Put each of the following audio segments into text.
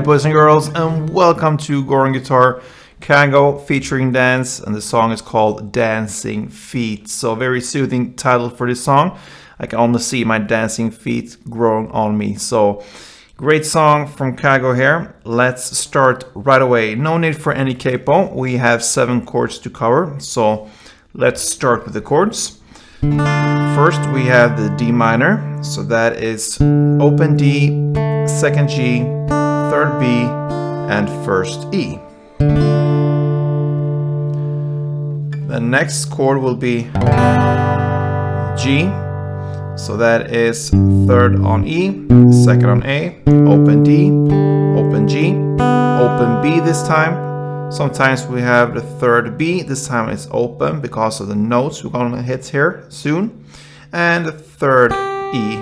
boys and girls, and welcome to Goran Guitar Kygo featuring dance, and the song is called Dancing Feet. So very soothing title for this song. I can almost see my dancing feet growing on me. So great song from Kygo here. Let's start right away. No need for any capo. We have 7 chords to cover. So let's start with the chords. First we have the D minor. So that is open D, 2nd G, 3rd B, and 1st E. The next chord will be G. So that is 3rd on E, 2nd on A, open D, open G, open B this time. Sometimes we have the 3rd B, this time it's open because of the notes we're gonna hit here soon. And the 3rd E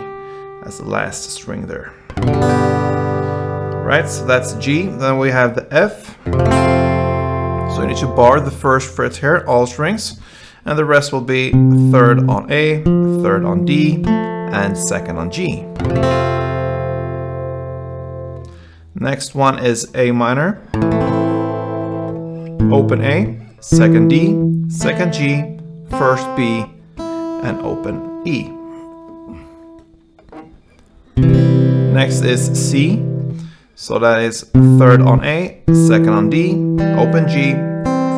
as the last string there. Right, so that's G. Then we have the F. So you need to bar the 1st fret here, all strings. And the rest will be 3rd on A, 3rd on D, and 2nd on G. Next one is A minor. Open A, 2nd D, 2nd G, 1st B, and open E. Next is C. So that is 3rd on A, 2nd on D, open G,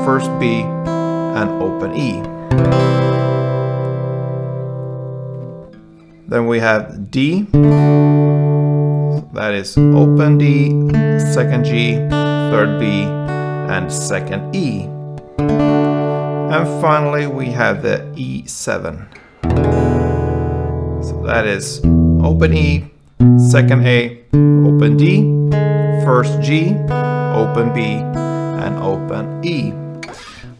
1st B, and open E. Then we have D. That is open D, 2nd G, 3rd B, and 2nd E. And finally we have the E7. So that is open E, 2nd A, open D, 1st G, open B, and open E.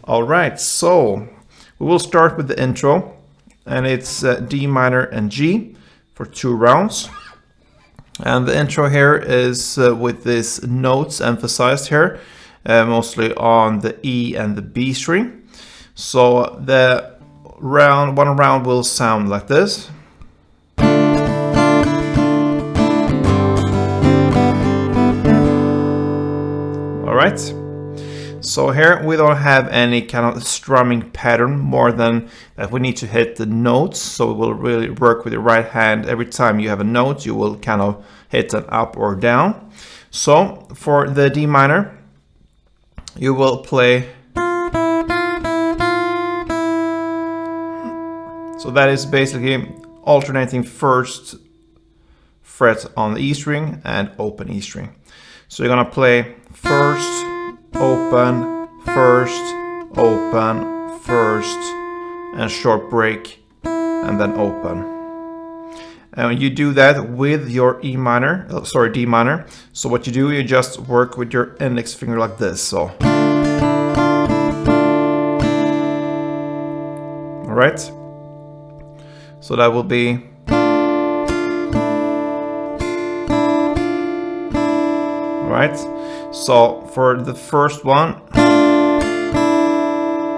Alright, so we will start with the intro, and it's D minor and G for 2 rounds. And the intro here is with these notes emphasized here, mostly on the E and the B string. So the one round will sound like this. Alright, so here we don't have any kind of strumming pattern more than that we need to hit the notes. So we will really work with the right hand. Every time you have a note, you will kind of hit an up or down. So for the D minor, you will play. So that is basically alternating 1st fret on the E string and open E string. So you're gonna play 1st, open, 1st, open, 1st, and short break, and then open. And you do that with your D minor. So what you do, you just work with your index finger like this. So, all right. So that will be. Right, so for the first one,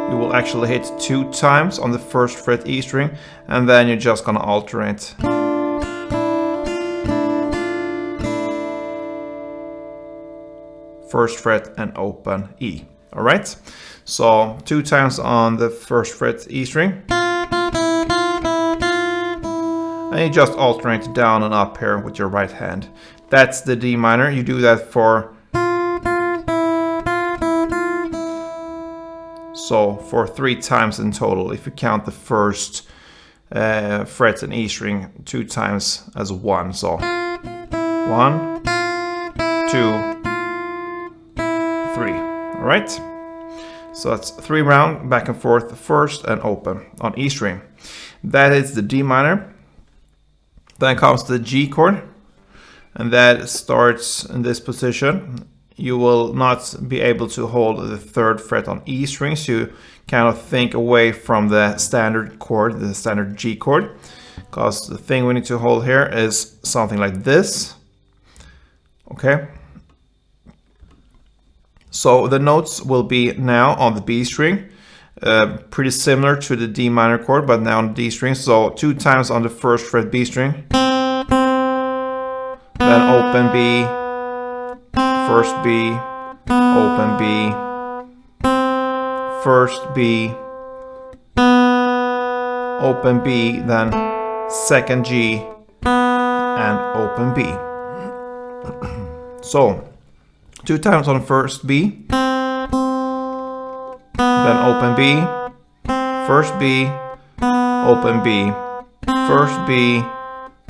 you will actually hit 2 times on the 1st fret E string, and then you're just gonna alternate. 1st fret and open E. All right, so 2 times on the 1st fret E string, and you just alternate down and up here with your right hand. That's the D minor. You do that for 3 times in total. If you count the 1st fret and E string 2 times as 1. So 1, 2, 3. All right. So that's 3 round back and forth, 1st and open on E string. That is the D minor. Then comes the G chord. And that starts in this position. You will not be able to hold the 3rd fret on E string, so you kind of think away from the standard chord, the standard G chord, because the thing we need to hold here is something like this. Okay. So the notes will be now on the B string, pretty similar to the D minor chord, but now on the D string. So 2 times on the 1st fret B string. Then open B, first B, open B, first B, open B, then second G, and open B. So 2 times on first B, then open B, first B, open B, first B,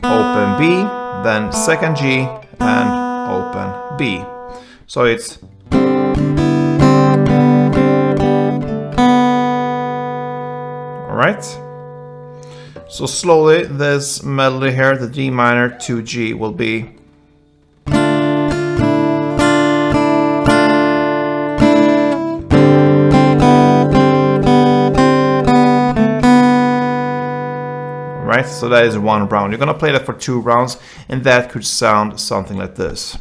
open B, then second G, and open B. So it's alright. So slowly this melody here, the D minor to G, will be right. So that is 1 round. You're gonna play that for 2 rounds, and that could sound something like this.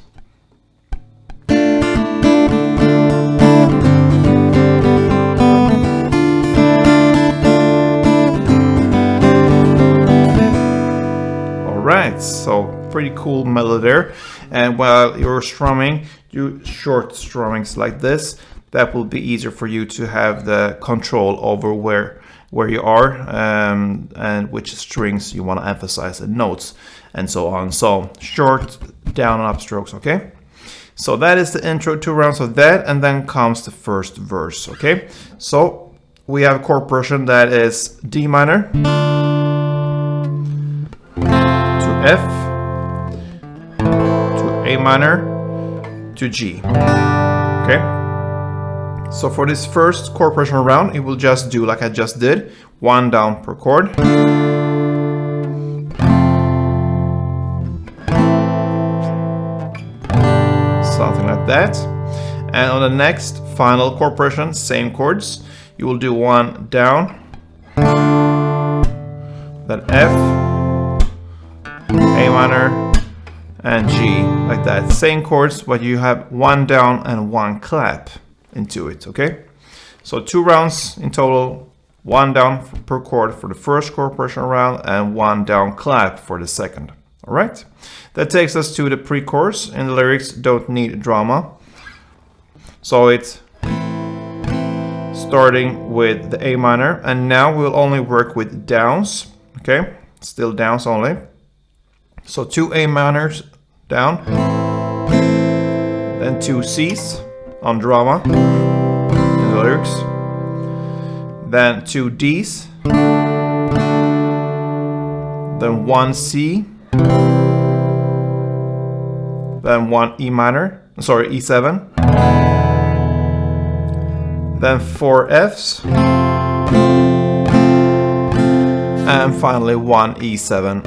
Alright, so pretty cool melody there. And while you're strumming, do short strummings like this. That will be easier for you to have the control over where you are and which strings you want to emphasize and notes and so on. So short down and up strokes, okay? So that is the intro, 2 rounds of that, and then comes the first verse, okay? So we have a chord progression that is D minor to F to A minor to G, okay? So for this first chord progression round, it will just do like I just did, 1 down per chord. Something like that. And on the next final chord progression, same chords, you will do 1 down, then F, A minor, and G, like that. Same chords, but you have 1 down and 1 clap into it, okay? So 2 rounds in total, 1 down per chord for the first chord progression round and 1 down clap for the second. All right, that takes us to the pre-chorus. In the lyrics, don't need drama. So it's starting with the A minor, and now we'll only work with downs, okay? Still downs only. So 2 A minors down, then 2 C's on drama in the lyrics, then 2 D's, then 1 C, then 1 E minor, sorry, E7, then 4 F's, and finally 1 E7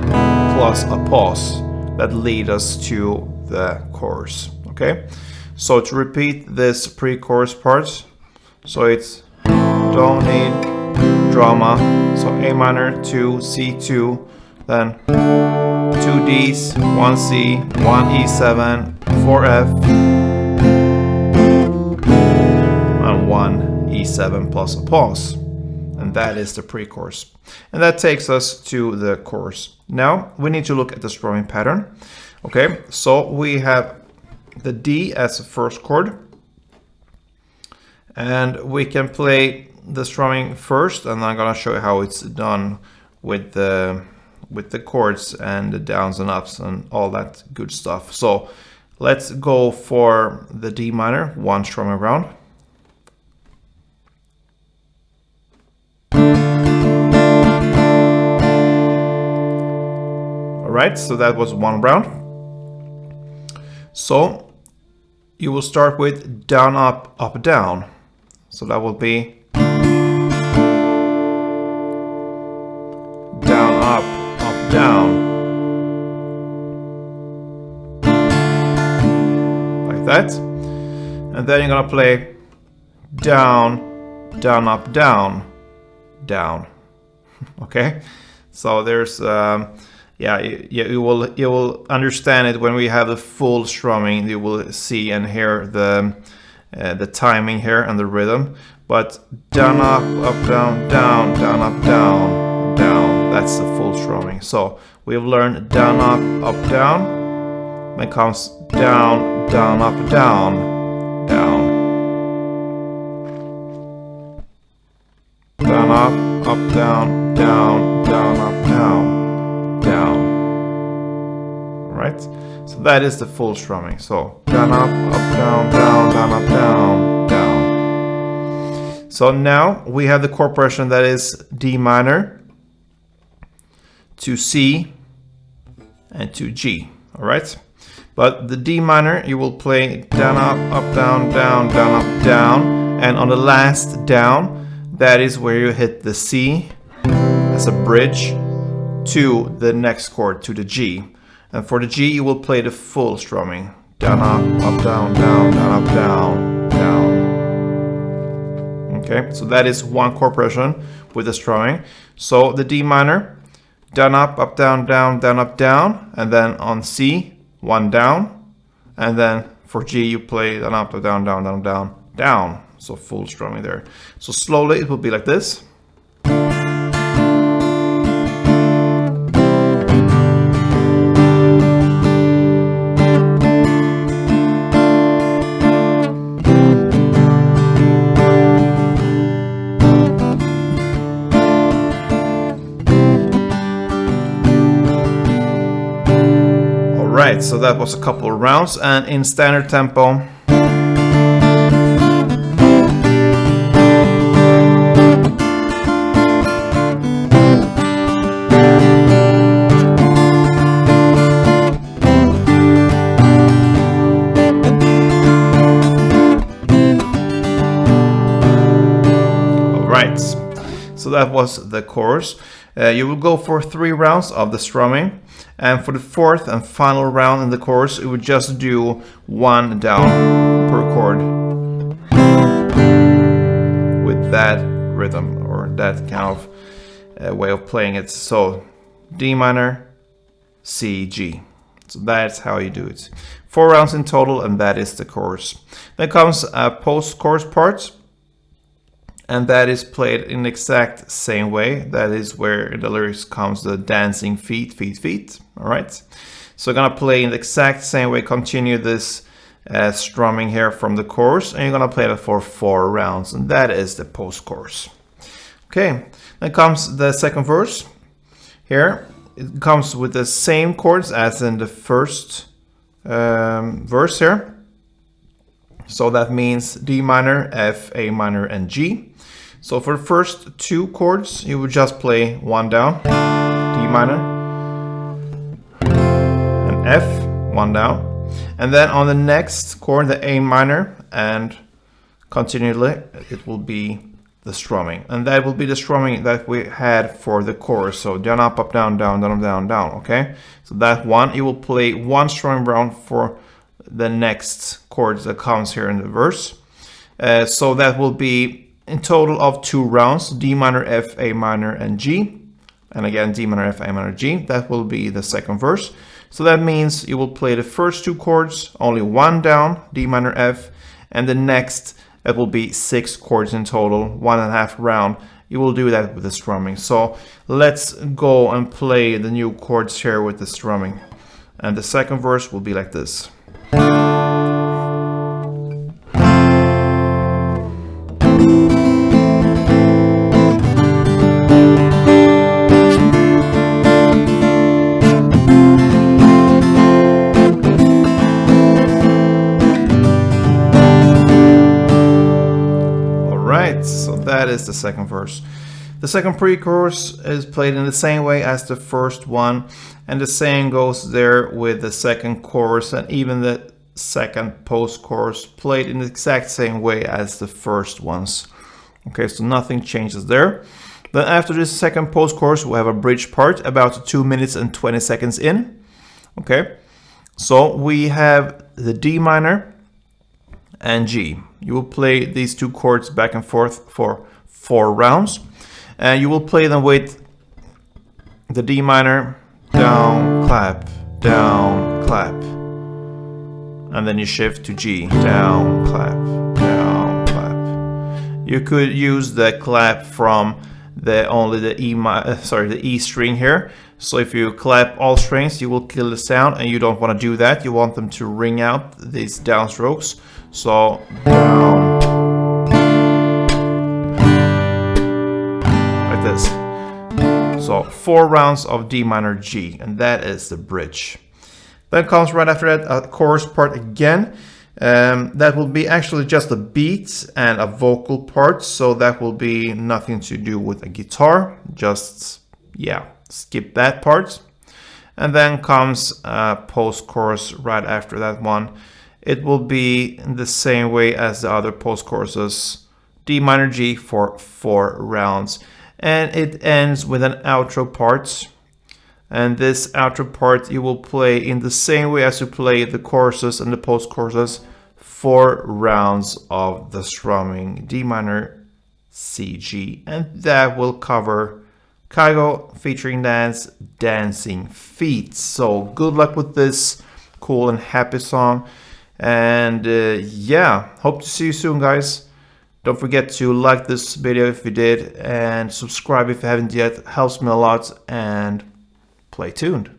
plus a pause that lead us to the chorus, okay? So to repeat this pre-chorus part, so it's don't need drama, so A minor, 2 C2, then 2 D's, 1 C, 1 E7, 4 F, and 1 E7 plus a pause. And that is the pre-chorus. And that takes us to the chorus. Now we need to look at the strumming pattern. Okay, so we have the D as the first chord, and we can play the strumming first, and I'm gonna show you how it's done with the chords and the downs and ups and all that good stuff. So let's go for the D minor, 1 strumming round. All right, so that was 1 round. So you will start with down, up, up, down. So that will be down, up, up, down. Like that. And then you're gonna play down, down, up, down, down. Okay? So there's you will understand it when we have the full strumming. You will see and hear the timing here and the rhythm. But down, up, down, down, down, up, down, down. That's the full strumming. So we've learned down, up, down, then comes down, down, up, down, down, down, up, down, down, down, up, down, down. All right, so that is the full strumming. So down, up, down, down, down, up, down, down. So now we have the chord progression that is D minor to C and to G. All right, but the D minor you will play down, up, down, down, down, up, down, and on the last down, that is where you hit the C as a bridge to the next chord, to the G. And for the G you will play the full strumming, down, up, down, down, down, up, down, down. Okay, so that is one chord progression with the strumming. So the D minor, down, up, down, down, down, up, down, and then on C, one down, and then for G you play down, up, down, down, down, down, down. So full strumming there. So slowly it will be like this. Alright, so that was a couple of rounds, and in standard tempo. So that was the chorus. You will go for 3 rounds of the strumming, and for the 4th and final round in the chorus, you would just do 1 down per chord with that rhythm or that kind of way of playing it. So D minor, C, G. So that's how you do it. 4 rounds in total, and that is the chorus. Then comes a post-chorus part. And that is played in the exact same way. That is where in the lyrics comes the dancing feet, feet, feet. All right. So I'm gonna play in the exact same way. Continue this strumming here from the chorus, and you're gonna play that for 4 rounds, and that is the post-chorus. Okay. Then comes the second verse. Here it comes with the same chords as in the first verse here. So that means D minor, F, A minor, and G. So for the first 2 chords, you would just play 1 down, D minor, and F, 1 down. And then on the next chord, the A minor, and continually, it will be the strumming. And that will be the strumming that we had for the chorus. So down, up, down, down, down, down, down, okay? So that one, you will play 1 strumming round for the next chords that comes here in the verse. So that will be in total of 2 rounds, D minor, F, A minor, and G. And again, D minor, F, A minor, G. That will be the second verse. So that means you will play the first 2 chords, only 1 down, D minor, F, and the next, it will be 6 chords in total, 1.5 round. You will do that with the strumming. So let's go and play the new chords here with the strumming. And the second verse will be like this. So that is the second verse. The second pre-chorus is played in the same way as the first one, and the same goes there with the second chorus, and even the second post-chorus played in the exact same way as the first ones. Okay, so nothing changes there. Then after this second post-chorus, we have a bridge part about 2 minutes and 20 seconds in. Okay, so we have the D minor and G. You will play these 2 chords back and forth for 4 rounds, and you will play them with the D minor, down, clap, and then you shift to G, down, clap, down, clap. You could use the clap from the E string here. So if you clap all strings, you will kill the sound, and you don't want to do that. You want them to ring out these downstrokes. So down, like this. So 4 rounds of D minor G, and that is the bridge. Then comes right after that a chorus part again. That will be actually just a beat and a vocal part, so that will be nothing to do with a guitar. Just, yeah, skip that part. And then comes a post-chorus right after that one. It will be in the same way as the other post-choruses. D minor G for 4 rounds. And it ends with an outro part. And this outro part you will play in the same way as you play the choruses and the post-choruses. 4 rounds of the strumming D minor C G. And that will cover Kygo featuring Dance, Dancing Feet. So good luck with this cool and happy song. And yeah, hope to see you soon, guys. Don't forget to like this video if you did, and subscribe if you haven't yet. Helps me a lot, and play tuned.